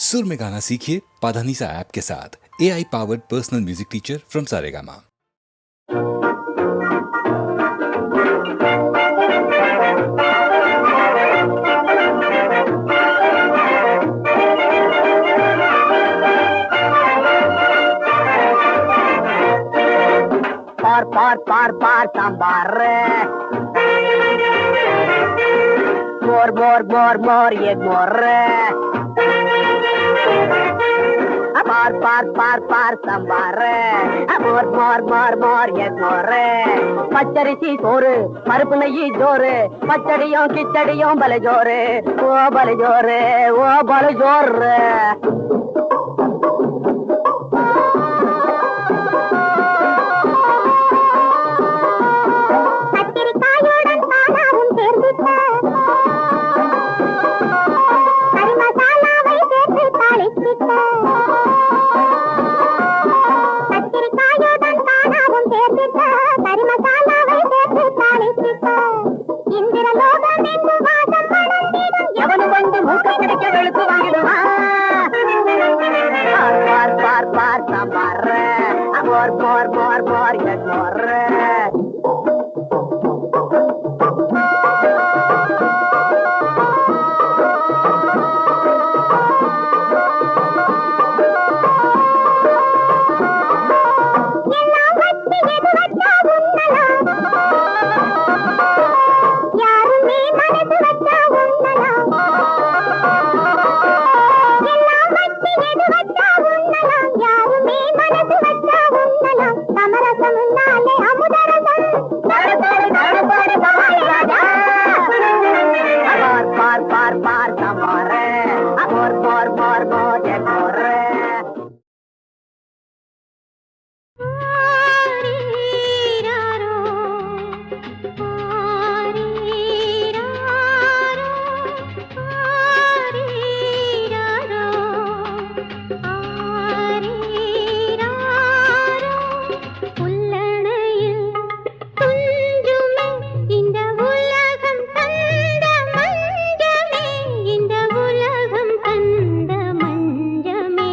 सुर में गाना सीखिए पाधानीसा ऐप के साथ। AI powered personal music teacher from Saregama. पार सांबार मोर मोर मोर मोर ये मोर पार सांबार मोर मोर मोर मोर ये मोर பச்சரிசி சோறு பருப்பு நெய்யி ஜோறு பச்சடியும் கிச்சடியும் பல ஜோறு ஓ பல ஜோறு ஓ பல ஜோறு இந்த உலகம் தந்த மஞ்சமே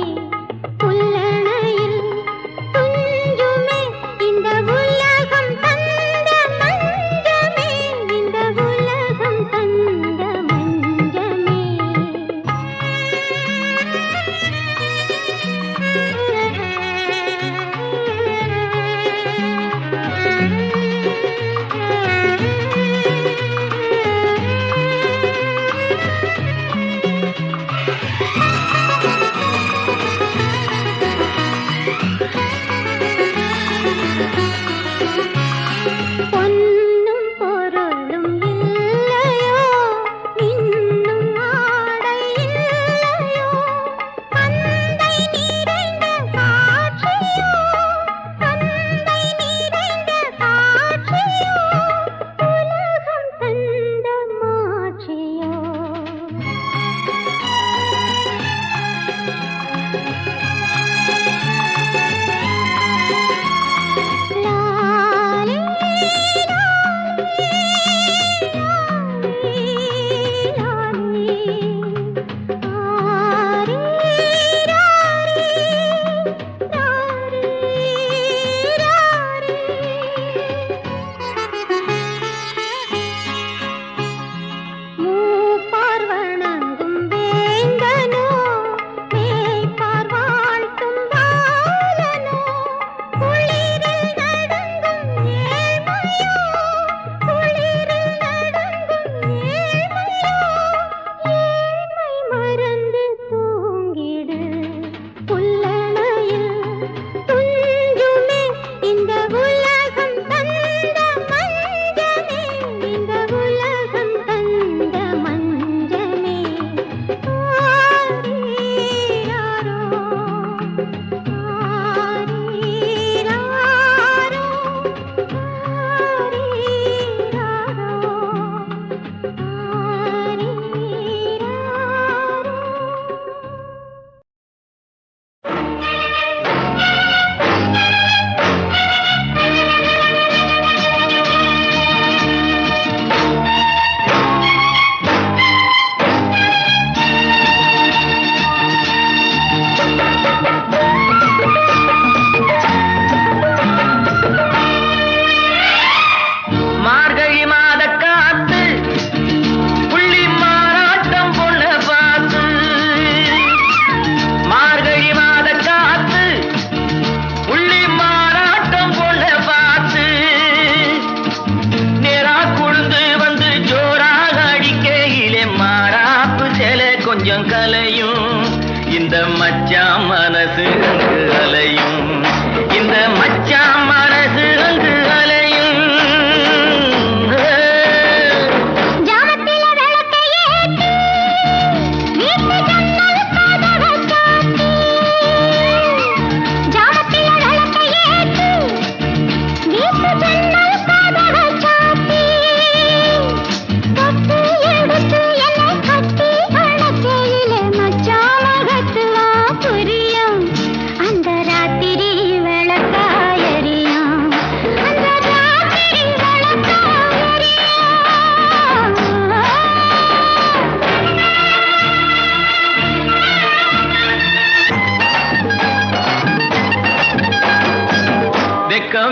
இந்த மச்சான் மனசு அங்கு அலையும் இந்த மச்சான் மனசு அங்கு அலையும்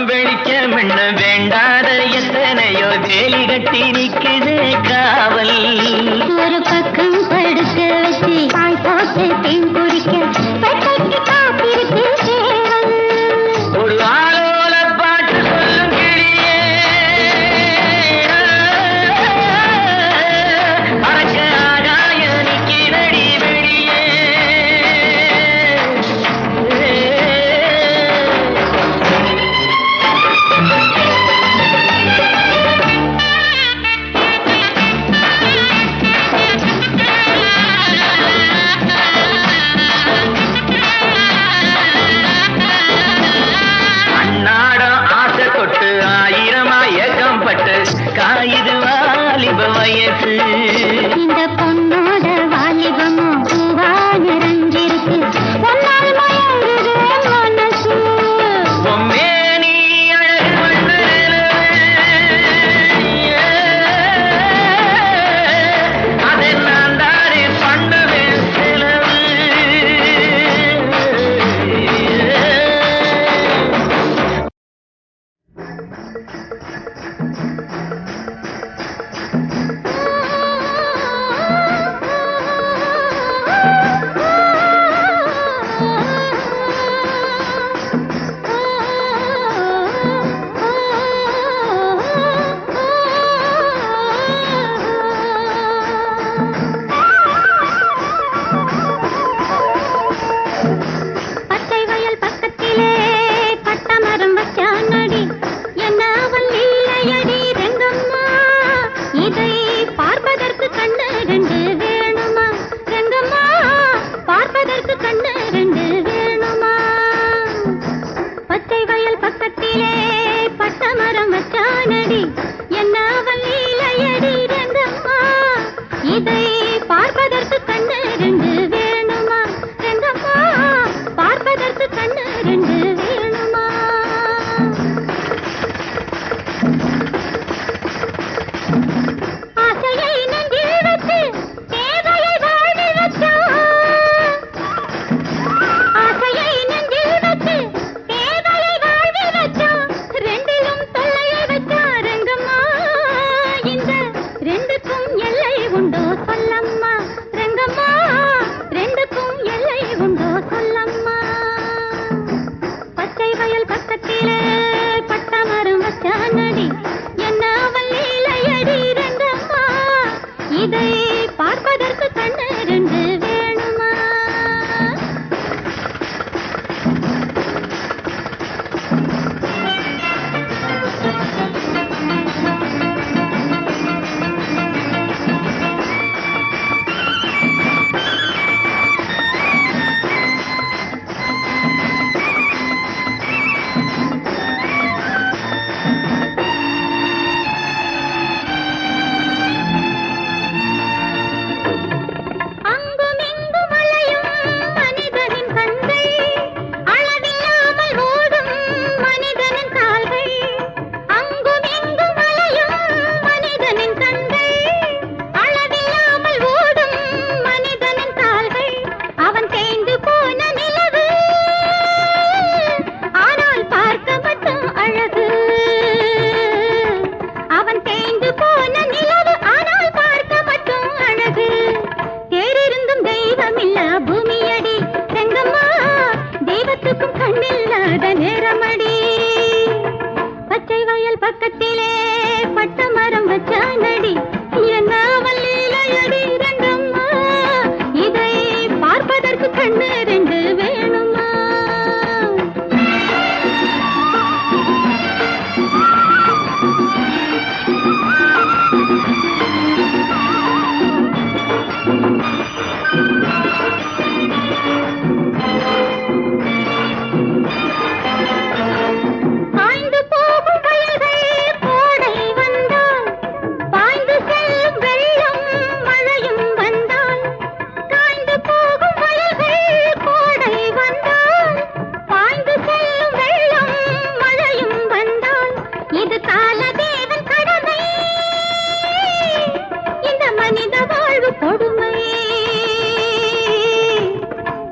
வெளிச்சம் என்ன வேண்டாத எத்தனையோ வேலி கட்டி நிக்குது காவல் ஒரு பக்கம் படுக்க வச்சு பாய் போட்டு தேன் குடிக்க காத்திருக்கு சேவல் ஒரு ஆளோல பாட்டு சொல்லும் கிளியே அறக்க ஆகாய நிக்கிறடி வெளியே காயுது வாலிப வயசு இந்த பொண்ணோட வாலிபமும் பூவா நிறைஞ்சிருக்கு பொன்னால் மயங்குது மனசு பொம்மேனி அழகு பண்ணு அதை நான் தானே பண்ணுவேன் செலவு பச்சை வயல் பக்கத்திலே பட்டமரம் வச்சானடி என்ன அவன் இல்லையடி ரெங்கம்மா இதை பார்ப்பதற்கு கண்ணு ரெண்டு வேணுமா ரெங்கம்மா பார்ப்பதற்கு கண்ணு ரெண்டு வேணுமா பச்சை வயல் பக்கத்திலே பட்டமரம் வச்சானடி என்ன அவன் இல்லையடி ரெங்கம்மா இதை பார்ப்பதற்கு கண்ணு ரெண்டு வேணுமா ரெங்கம்மா பார்ப்பதற்கு கண்ணு ரெண்டு வேணுமா ஆசையை நெஞ்சில் வச்சு தேவையை வாழ்வில் வச்சான் பார்ப்பதற்கு கண்ணு ரெண்டு வேணுமா? பாய்ந்து போகும் வயல்கள் கோடை வந்தால், பாய்ந்து செல்லும் வெள்ளம் மழையும் வந்தால், காய்ந்து போகும் வயல்கள் கோடை வந்தால், பாய்ந்து செல்லும் வெள்ளம் மழையும் வந்தால், இது காலதேவன் கடமை, இந்த மனித வாழ்வு கொடுமை.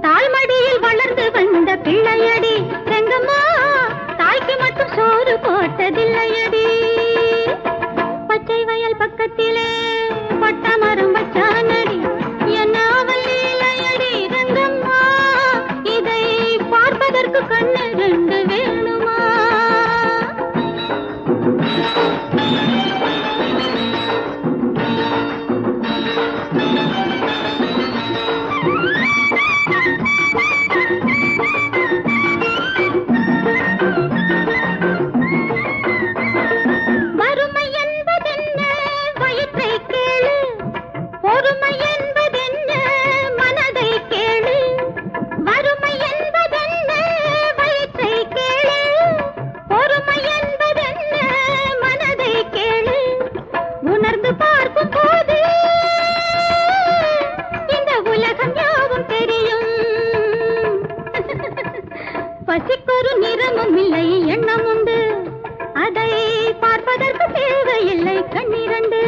தாய்மடியில் வளர்ந்து வந்த பிள்ளையடி ரெங்கம்மா, தாய்க்கு மட்டும் சோறு போட்டதில்லையடி. பச்சை வயல் பக்கத்திலே பட்ட மரம் வச்சானடி, என்ன அவள் லீலையடி ரெங்கம்மா, இதை பார்ப்பதற்கு கண்ணு ரெண்டு வேணுமா? வறுமை என்பதென்ன வயிற்றை கேளு, பொறுமை என்பதென்ன மனதை கேளு. வறுமை என்பதென்ன வயிற்றை கேளு, பொறுமை என்பதென்ன மனதை கேளு. உணர்ந்து பார்க்கும் போது இந்த உலகம் யாவும் தெரியும். பசிக்கொரு நிறமும் இல்லை எண்ணம் உண்டு, அதை பார்ப்பதற்கு தேவையில்லை கண்ணிரண்டு.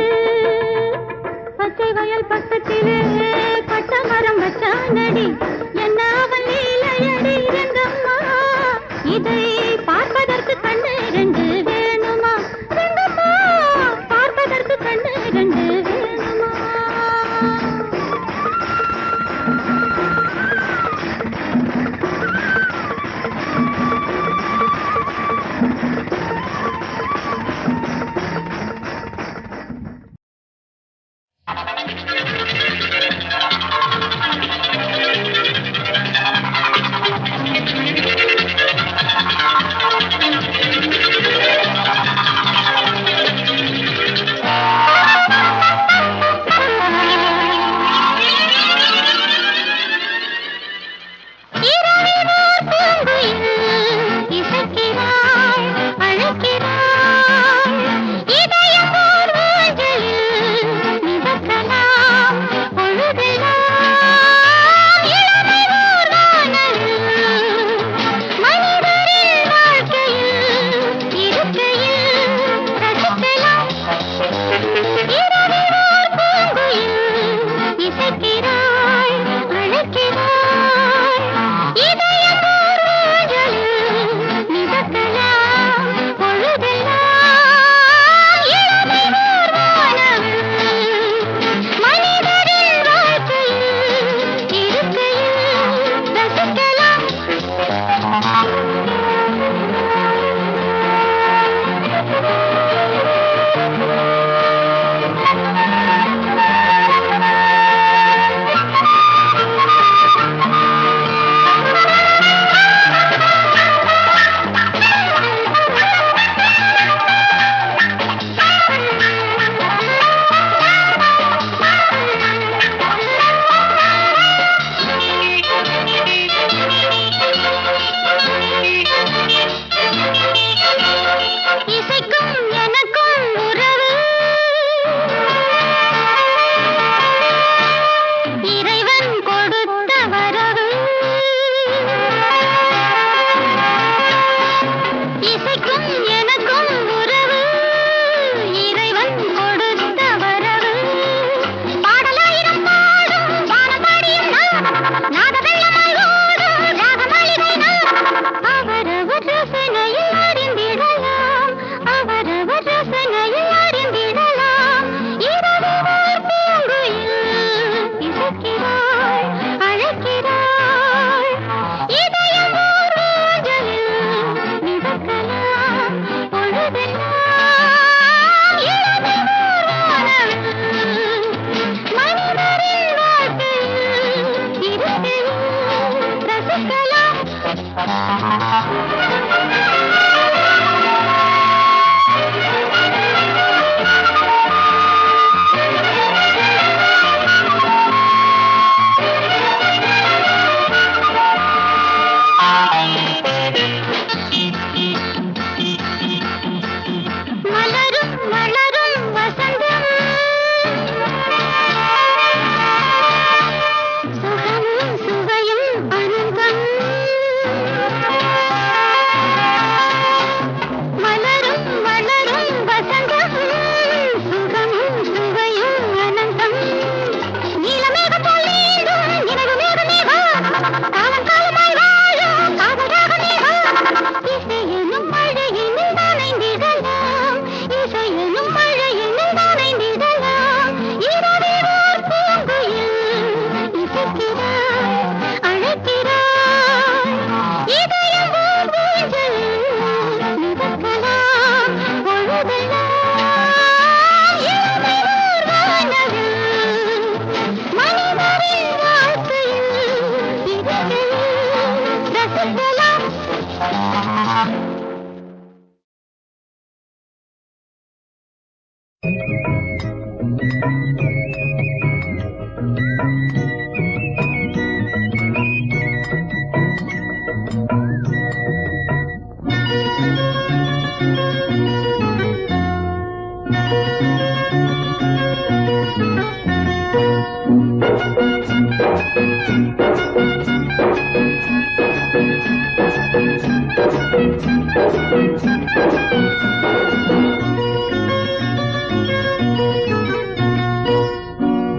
பச்சை வயல் பக்கத்திலே பட்ட மரம் வச்சானடி, என்ன அவன் லீலையடி ரெங்கம்மா, இதை பார்ப்பதற்கு கண்ணு ரெண்டு வேணுமா? ரெங்கம்மா, பார்ப்பதற்கு கண்ணு ரெண்டு வேணுமா?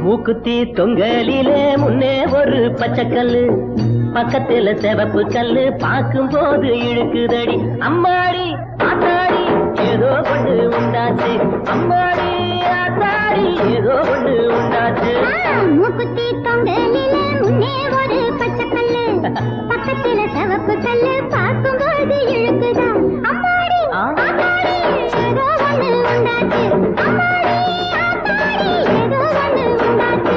மூக்குத்தி தொங்கலிலே முன்னே ஒரு பச்சைக்கல்லு, பக்கத்துல சிவப்பு கல்லு, பார்க்கும் போது இழுக்குதடி. அம்மாடி ஆத்தாடி ஏதோ ஒண்ணு உண்டாச்சு, அம்மாடி ஆத்தாடி ஏதோ ஒண்ணு உண்டாச்சு. மூக்குத்தி தொங்கலிலே முன்னே ஒரு பச்சைக்கல்லு, பக்கத்துல சிவப்பு கல்லு, பார்க்கும் போது இழுக்குதா. அம்மாடி ஆத்தாடி ஏதோ ஒண்ணு உண்டாச்சு, அம்மாடி ஆத்தாடி ஏதோ ஒண்ணு உண்டாச்சு.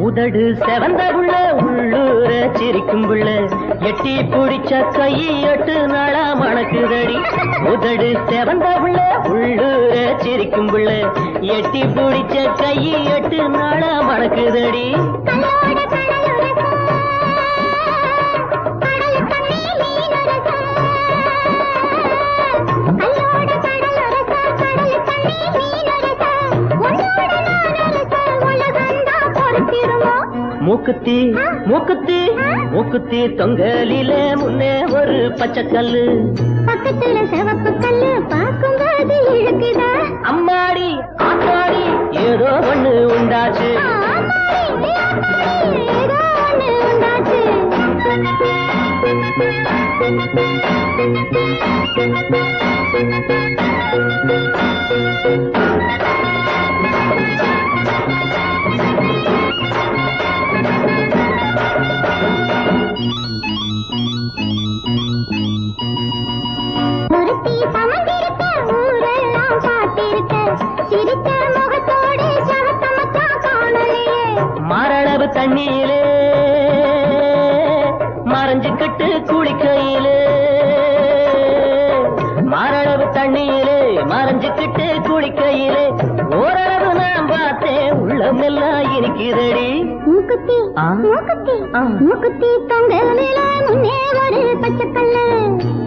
உதடு செவந்த புள்ள உள்ளூர சிரிக்கும் புள்ள, எட்டி பிடிச்ச கை 8 நாளா மணக்குதடி. உதடு செவந்த புள்ள உள்ளூர சிரிக்கும் புள்ள, எட்டி பிடிச்ச கை 8 நாளா மணக்குதடி. மூக்குத்தி மூக்குத்தி மூக்குத்தி தொங்கலிலே முன்னே ஒரு பச்சைக்கல்லு, பக்கத்துல சிவப்பு கல்லு, பார்க்கும் போது இழுக்குதா. அம்மாடி ஆத்தாடி ஏதோ ஒண்ணு உண்டாச்சு. ஏதோ ஒண்ணு உண்டாச்சு. ஒருத்தி சமந்திருக்க ஊரெல்லாம் பார்த்திருக்க, சிரித்த முகத்தோடு சகத்தமத்தா காணலையே. மாரளவு தண்ணியிலே மறைஞ்சுக்கிட்டு குளிக்கையிலே, மாரளவு தண்ணியிலே மறைஞ்சுக்கிட்டு குளிக்கையிலே, ஓரளவு நான் பார்த்தேன் உள்ளமெல்லாம் இனிக்குதடி. மூக்குத்தி மூக்குத்தி மூக்குத்தி தொங்கலில முன்னே ஒரு பச்சைக்கல்லு,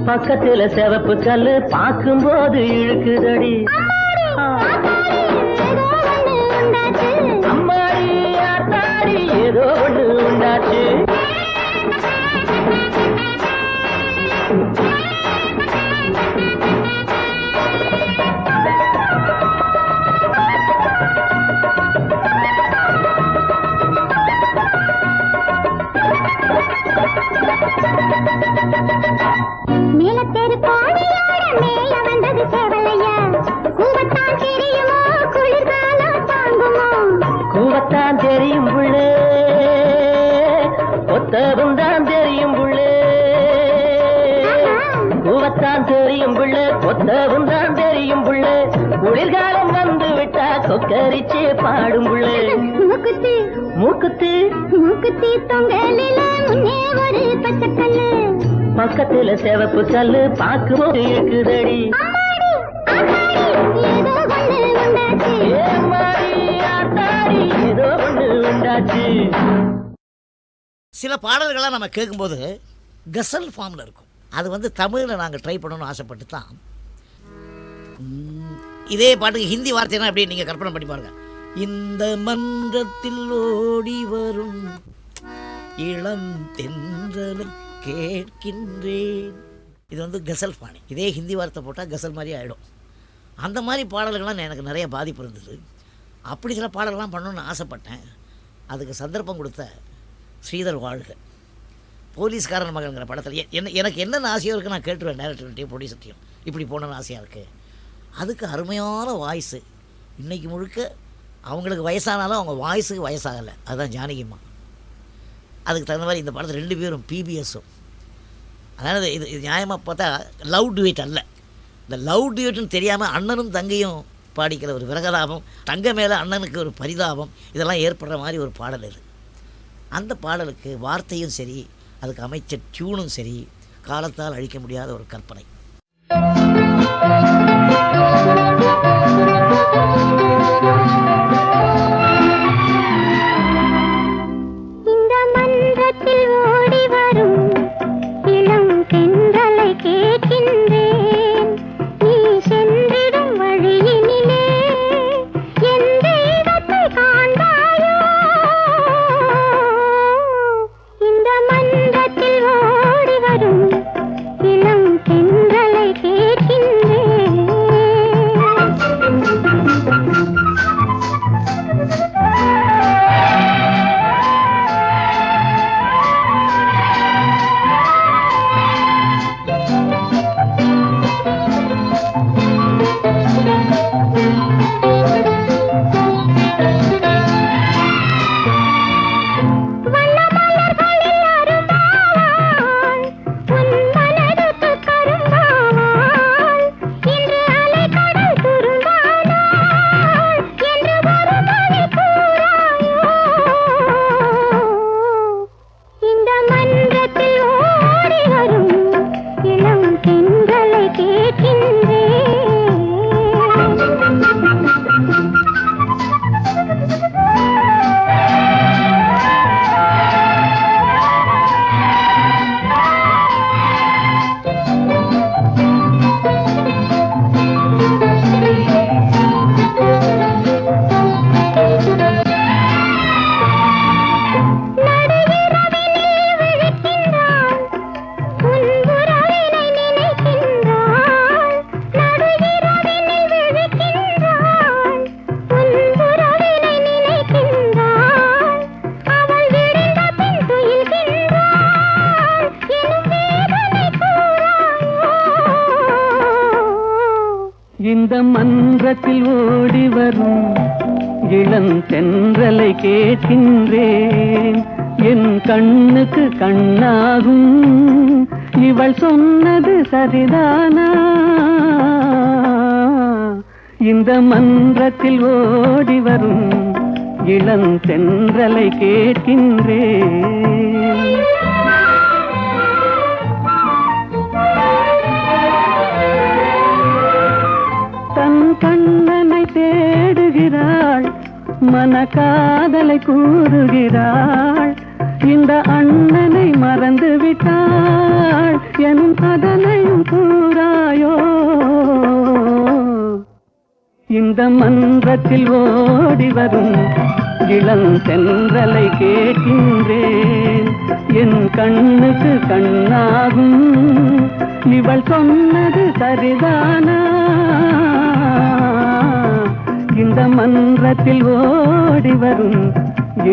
பக்கத்துல சிவப்பு கல்லு, பார்க்கும் போது இழுக்குதடி. அம்மாடி ஆத்தாடி ஏதோ ஒண்ணு உண்டாச்சு. மேலத்தேரு பானையோட மேல வந்தது சேவலையா, கூவத்தான் தெரியுமோ குளிர்காலம் தாங்குமோ. கூவத்தான் தெரியும் புள்ளே கொத்தவும் தான் தெரியும் புள்ள, குளிர்காலம் வந்து விட்டா கொக்கரிச்சு பாடும் புள்ள. மூக்குத்தி மூக்குத்தி மூக்குத்தி தொங்கலில முன்னே ஒரு பச்சைக்கல்லு, பக்கத்துல சிவப்பு கல்லு பாக்கும்போது இருக்குதடி. அம்மாடி ஆத்தாடி ஏதோ ஒண்ணு உண்டாச்சு. ஏம்மாடி ஆத்தாடி ஏதோ ஒண்ணு உண்டாச்சு. சில பாடல்கள்லாம் நம்ம கேட்கும்போது கசல் ஃபார்மில் இருக்கும். அது வந்து தமிழில் நாங்கள் ட்ரை பண்ணணும்னு ஆசைப்பட்டு தான் இதே பாட்டுக்கு ஹிந்தி வார்த்தைனா அப்படியே நீங்கள் கற்பனை பண்ணி பாருங்க. இந்த மன்றத்தில் ஓடி வரும் இளம் தென்றலை கேட்கின்றேன். இது வந்து கசல் பாணி. இதே ஹிந்தி வார்த்தை போட்டால் கசல் மாதிரி ஆகிடும். அந்த மாதிரி பாடல்கள்லாம் எனக்கு நிறைய பாதிப்பு இருந்தது. அப்படி சில பாடல்கள்லாம் பண்ணணும்னு ஆசைப்பட்டேன். அதுக்கு சந்தர்ப்பம் கொடுத்த ஸ்ரீதர் வாழ்க, போலீஸ்காரன் மகன்கிற படத்தில் எனக்கு என்னென்ன ஆசையாக இருக்குது நான் கேட்டுருவேன். டேரக்டர்கிட்டையும் ப்ரொடியூசர்ட்டையும் இப்படி போகணுன்னு ஆசையாக இருக்குது. அதுக்கு அருமையான வாய்ஸு. இன்றைக்கி முழுக்க அவங்களுக்கு வயசானாலும் அவங்க வாய்ஸுக்கு வயசாகலை. அதுதான் ஜானகிம்மா. அதுக்கு தகுந்த மாதிரி இந்த படத்தில் 2 பேரும் பிபிஎஸும். அதாவது இது நியாயமாக பார்த்தா லவ் டுவேட் அல்ல. இந்த லவ் டுவேட்டுன்னு தெரியாமல் அண்ணனும் தங்கையும் பாடிக்கிற ஒரு விரகதாபம், தங்க மேலே அண்ணனுக்கு ஒரு பரிதாபம், இதெல்லாம் ஏற்படுற மாதிரி ஒரு பாடல் இது. அந்த பாடலுக்கு வார்த்தையும் சரி, அதுக்கு அமைச்ச டியூனும் சரி, காலத்தால் அழிக்க முடியாத ஒரு கற்பனை. இந்த மன்றத்தில் ஓடி வரும் இளம் தென்றலை கேட்கின்றேன். நீ சென்றிடும் வழியினிலே என் தெய்வத்தை காண்பாயோ. இந்த மன்றத்தில் ஓடி வரும் இளம் தென்றலை கேட்கின்றேன். இந்த மன்றத்தில் ஓடி வரும் இளம் தென்றலை கேட்கின்றேன். என் கண்ணுக்கு கண்ணாகும் இவள் சொன்னது சரிதானா? இந்த மன்றத்தில் ஓடி வரும் இளம் தென்றலை கேட்கின்றேன். தன் கண்ணனை தேடுகிறாள், மனக்காதலை கூறுகிறாள். இந்த அண்ணனை மறந்து விட்டாள் எனும் அதனையும் கூறாயோ. இந்த மன்றத்தில் ஓடி வரும் இளம் தென்றலை கேட்கின்றேன். என் கண்ணுக்கு கண்ணாகும் இவள் சொன்னது சரிதானா? இந்த மன்றத்தில் ஓடி வரும்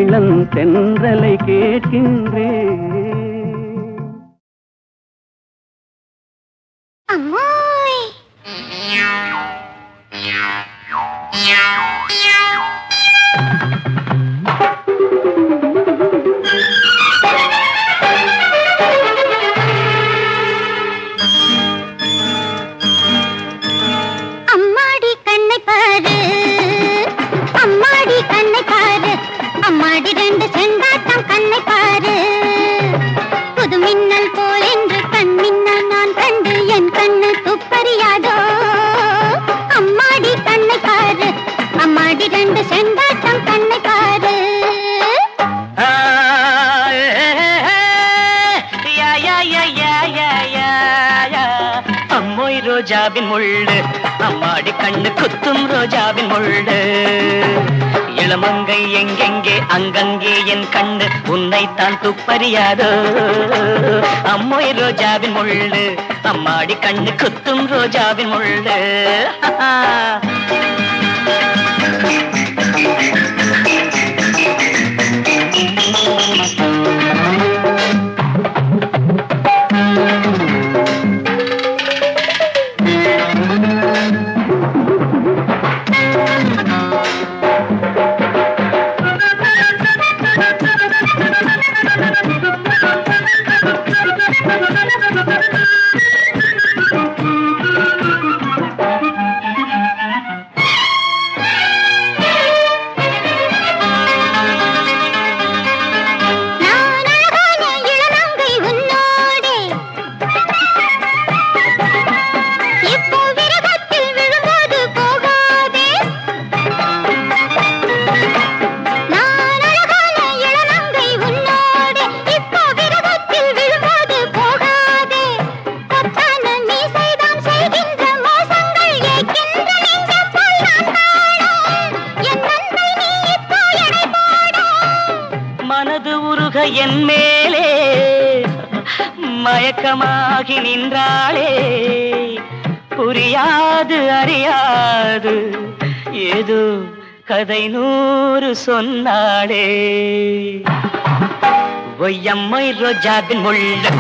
இளம் தென்றலை கேட்கின்றேன். அம்மாய் அம்மாடி ரெண்டு செண்டாட்டம் கண்ணை பாரு புது மின்னல் போல் என்று கண் மின்னல் நான் கண்டு என் கண்ணு துப்பறியாதோ அம்மாடி கண்ணை பாரு அம்மாடி ரெண்டு செண்டாட்டம் கண்ணை பாரு அம்மோய் ரோஜாவின் முள்ளு அம்மாடி கண்ணு குத்தும் ரோஜாவின் முள்ளு இளமங்கை எங்கெங்கே அங்கங்கே என் கண்ணு உன்னைத்தான் துப்பறியாதோ அம்மோய் ரோஜாவின் முள்ளு அம்மாடி கண்ணு குத்தும் ரோஜாவின் முள்ளு என் மேலே மயக்கமாகி நின்றாளே புரியாது அறியாது ஏதோ கதை 100 சொன்னாளே ஒய்யம்மை ரோஜாவின் முள்ளு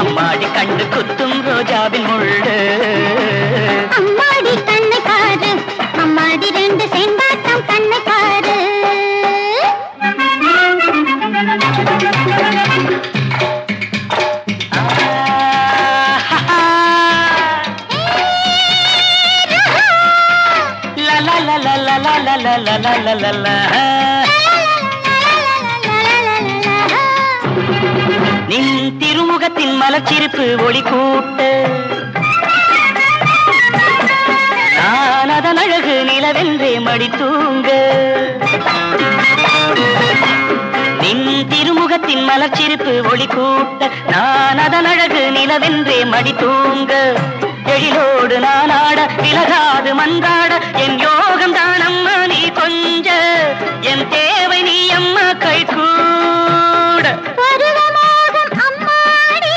அம்மாடி கண்ணு குத்தும் ரோஜாவின் முள்ளு அம்மாடி கண்ணை பாரு அம்மாடி ரெண்டு செண்டாட்டம் கண்ணை பாரு நின் திருமுகத்தின் மலர்ச்சிருப்பு ஒளி கூட்ட நான் அதன் அழகு நிலவென்றே மடி தூங்க நின் திருமுகத்தின் மலர்ச்சிருப்பு ஒளி கூட்ட நான் அதன் அழகு நிலவென்றே மடி தூங்க எழிலோடு நான் ஆட விலகாது மன்றாட என் யோகம் தான் அம்மா நீ கொஞ்ச என் தேவை நீ அம்மா கை கூட பருவமோகம் அம்மாடி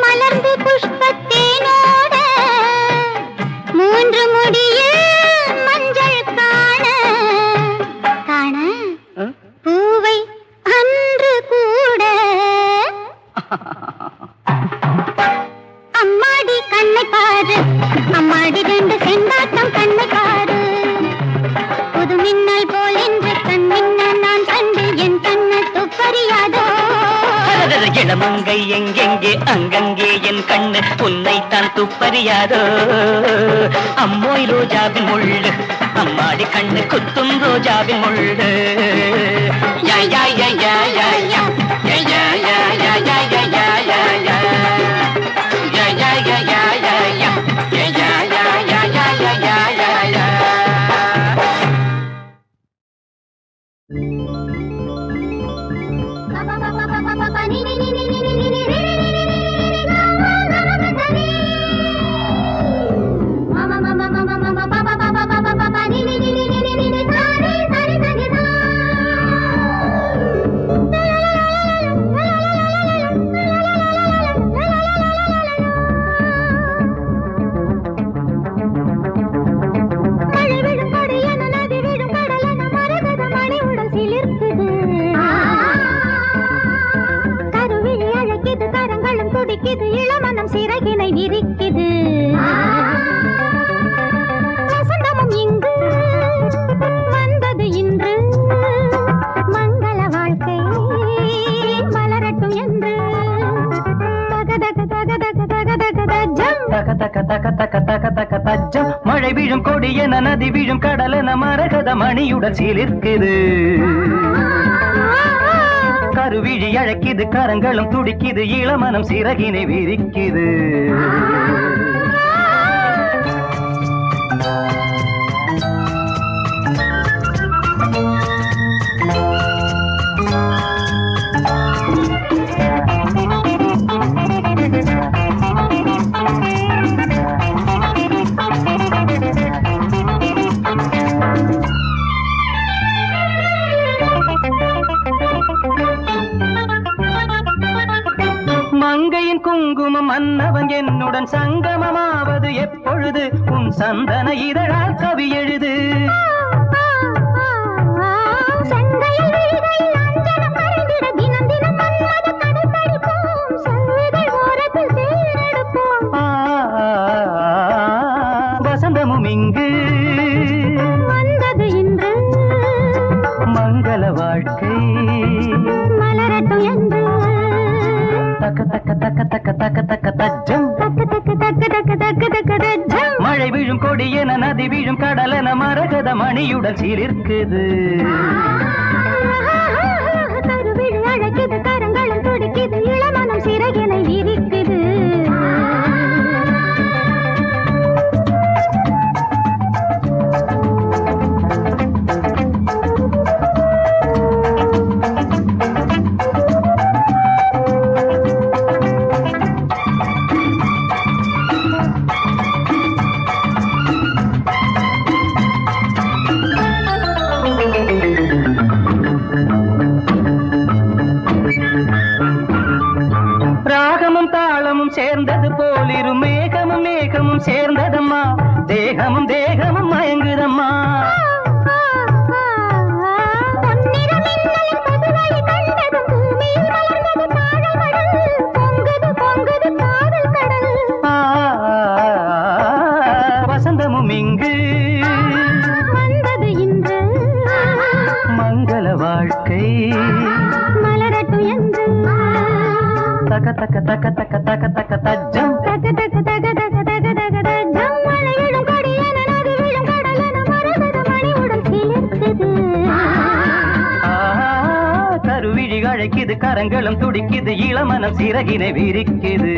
மலர்ந்து புஷ்பத்தேனோட 3 முடியில் மஞ்சள் காண காண பூவை அன்று கூட அம்மாடி கண்ணை பாரு அம்மாடி ரெண்டு செண்டாட்டம் கண்ணை பாரு புது மின்னல் போல் என்று கண் மின்னல் நான் கண்டு என் கண்ணு துப்பறியாதோ இளமங்கை எங்கெங்கே அங்கங்கே என் கண்ணு உன்னைத்தான் துப்பறியாதோ அம்மோய் ரோஜாவின் முள்ளு அம்மாடி கண்ணு குத்தும் ரோஜாவின் முள்ளு யா யா யா யா யா யா யா யா யா யா யா யா யா யா இளமனம் சிறகினை விரிக்குது வசந்தமும் இங்கு வந்தது இன்று மங்கள வாழ்க்கை மலரட்டும் என்று மழை வீழும் கொடியன நதி வீழும் கடலென மரகத மணியுடன் சீலிருக்குது கருவிழி அழைக்குது கரங்களும் துடிக்குது இளமனம் சிறகினை விரிக்குது மங்கையின் குங்குமம் மன்னவன் என்னுடன் சங்கமமாவது எப்பொழுது உன் சந்தன இதழால் கவி எழுது வசந்தமும் இங்கு வந்தது இன்று மங்கள வாழ்க்கை மலரட்டும் என்று தக்க தக்க தக்க தக்க தக்க தக்க தஜ்ஜம் தக்க தக்க தக்க தக்க தக்க தக்க தஜ்ஜம் மழை விழும் கொடியென நதி விழும் கடலென மரகத மணியுடன் சீலிருக்குது கருவிழி அழைக்குது கரங்களும் துடிக்குது இளமனம் சிறகினை விரிக்குது சேர்ந்தது போலிரு மேகமும் மேகமும் சேர்ந்ததம்மா தேகமும் தேகமும் மயங்குதம்மா வசந்தமும் இங்கு வந்தது இன்று மங்கள வாழ்க்கை மலரட்டும் என்று தக்க தக்க தக்க தக்க தக்க தக்க தஜ்ஜம் தக்க தக்க தக்க தக்க தக்க தக்க தஜ்ஜம் மழையிடும் கொடியென நதி விழும் கடலென மரகத மணியுடன் சிலிர்க்குது கருவிழி அழைக்குது கரங்களும் துடிக்குது இளமனம் சிறகினை விரிக்குது